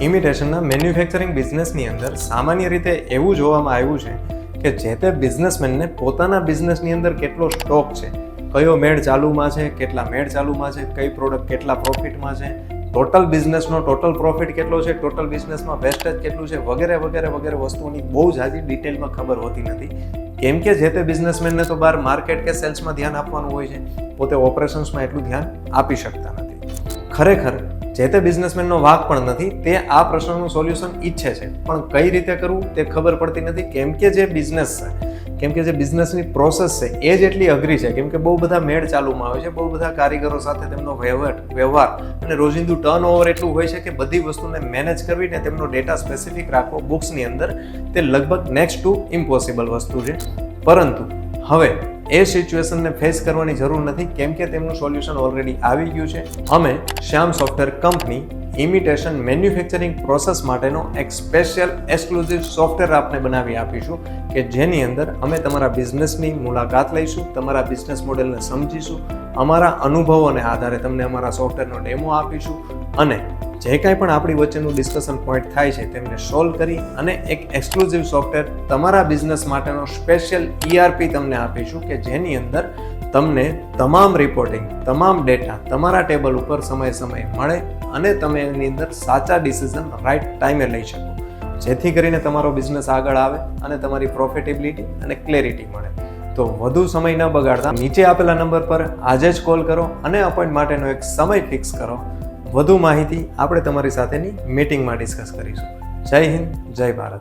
ઇમિટેશનના manufacturing બિઝનેસની અંદર સામાન્ય રીતે એવું જોવામાં આવ્યું છે કે જે તે બિઝનેસમેનને પોતાના બિઝનેસની અંદર કેટલો સ્ટોક છે, કયો મેળ ચાલુમાં છે, કેટલા મેળ ચાલુમાં છે, કઈ પ્રોડક્ટ કેટલા પ્રોફિટમાં છે, ટોટલ બિઝનેસનો ટોટલ પ્રોફિટ કેટલો છે, ટોટલ બિઝનેસમાં વેસ્ટેજ કેટલું છે, વગેરે વગેરે વગેરે વસ્તુઓની બહુ જાજી ડિટેલમાં ખબર હોતી નથી. કેમ કે જે તે બિઝનેસમેનને તો બહાર માર્કેટ કે સેલ્સમાં ધ્યાન આપવાનું હોય છે, પોતે ઓપરેશન્સમાં એટલું ધ્યાન આપી શકતા નથી. ખરેખર જે તે બિઝનેસમેનનો વાંક પણ નથી, તે આ પ્રશ્નનું સોલ્યુશન ઈચ્છે છે, પણ કઈ રીતે કરવું તે ખબર પડતી નથી. કેમ કે જે બિઝનેસ છે, કેમ કે જે બિઝનેસની પ્રોસેસ છે એ જ એટલી અઘરી છે. કેમ કે બહુ બધા મેળ ચાલુમાં આવે છે, બહુ બધા કારીગરો સાથે તેમનો વ્યવહાર અને રોજિંદુ ટર્ન ઓવર એટલું હોય છે કે બધી વસ્તુને મેનેજ કરવી ને તેમનો ડેટા સ્પેસિફિક રાખવો બુક્સની અંદર તે લગભગ નેક્સ્ટ ટુ ઇમ્પોસિબલ વસ્તુ છે. પરંતુ હવે એ સિચ્યુએશનને ફેસ કરવાની જરૂર નથી, કેમ કે તેમનું સોલ્યુશન ઓલરેડી આવી ગયું છે. અમે Shyam software company imitation manufacturing process માટેનો એક સ્પેશિયલ એક્સક્લુઝિવ સોફ્ટવેર આપને બનાવી આપીશું કે જેની અંદર અમે તમારા બિઝનેસની મુલાકાત લઈશું, તમારા બિઝનેસ મોડેલને સમજીશું, અમારા અનુભવોને આધારે તમને અમારા સોફ્ટવેરનો ડેમો આપીશું અને જે કાંઈ પણ આપણી વચ્ચેનું ડિસ્કશન પોઈન્ટ થાય છે તેમને સોલ્વ કરી અને એક એક્સક્લુઝિવ સોફ્ટવેર તમારા બિઝનેસ માટેનો સ્પેશિયલ ERP તમને આપીશું કે જેની અંદર તમને તમામ રિપોર્ટિંગ, તમામ ડેટા તમારા ટેબલ ઉપર સમયે મળે અને તમે એની અંદર સાચા ડિસિઝન રાઈટ ટાઈમે લઈ શકો, જેથી કરીને તમારો બિઝનેસ આગળ આવે અને તમારી પ્રોફિટેબિલિટી અને ક્લેરિટી મળે. તો વધુ સમય ન બગાડતા નીચે આપેલા નંબર પર આજે જ કોલ કરો અને અપોઇન્ટ માટેનો એક સમય ફિક્સ કરો. વધુ માહિતી આપણે તમારી સાથેની મીટિંગમાં ડિસ્કસ કરીશું. જય હિન્દ, જય ભારત.